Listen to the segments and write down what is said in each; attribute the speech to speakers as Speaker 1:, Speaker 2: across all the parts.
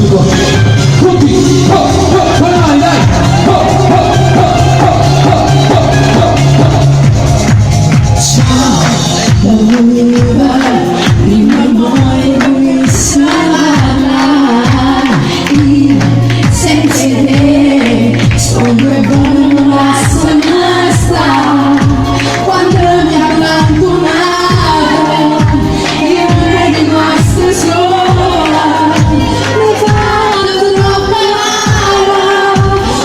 Speaker 1: tutti, oh, oh, con le mani, dai, oh, oh, oh, oh, oh, oh, oh, oh. Ciao, prima noi sarà io senza te, sono due buone basta basta, quando mi ha abbandonato io ero rimasta sola, mi fanno troppo male,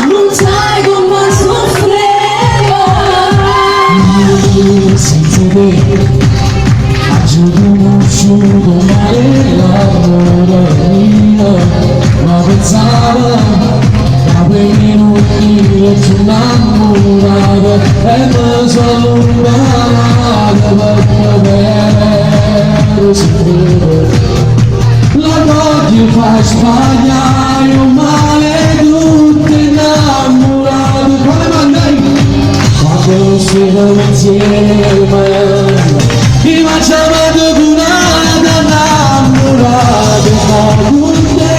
Speaker 1: non sai come soffrivo io senza te. Conosciuto male l'amore mio, ma pensavo che non dire ci innamoravo e mi sono imparato per soffrire. La notte fa sbagliare un male tutto innamorato, come mandai quando siamo insieme. Mi facciamo curare innamorato con te,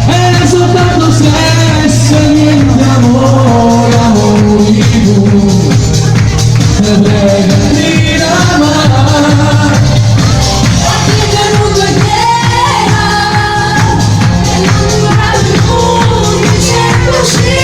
Speaker 1: era soltanto sesso e niente amore, amore tu, e pregati d'amare. Ti tenuto in terra, e non mi va più, mi c'è così.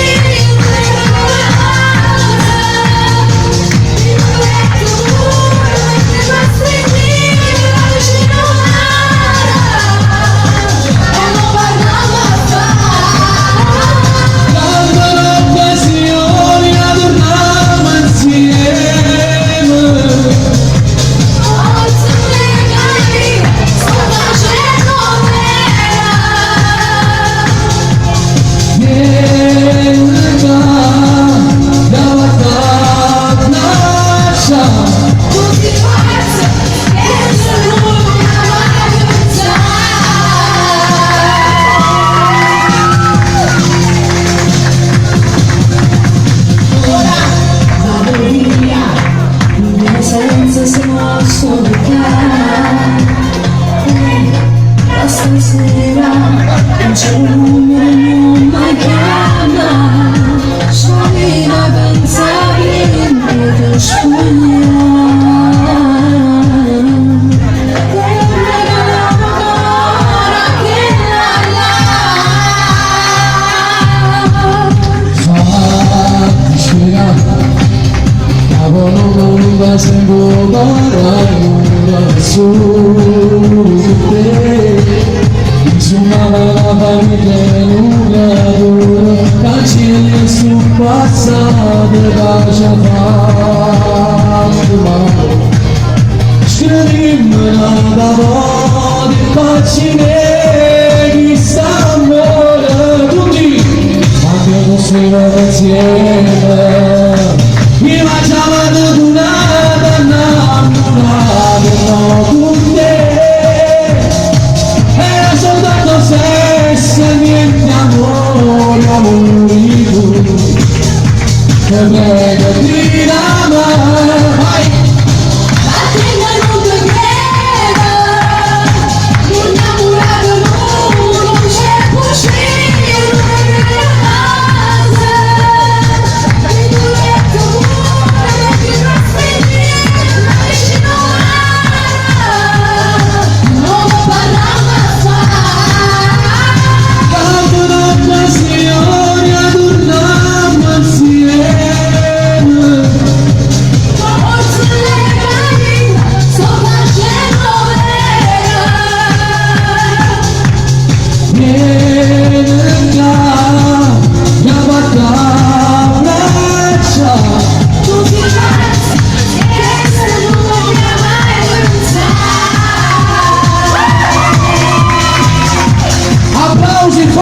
Speaker 1: Stasera non c'è un mai chiama, soli da pensare indietro sembro parlare su te, insomma la famiglia lunga, cancelli sul passato e lascia fare male, scrivimmela da volte, facci neghi st'amore tutti, quando non si va insieme.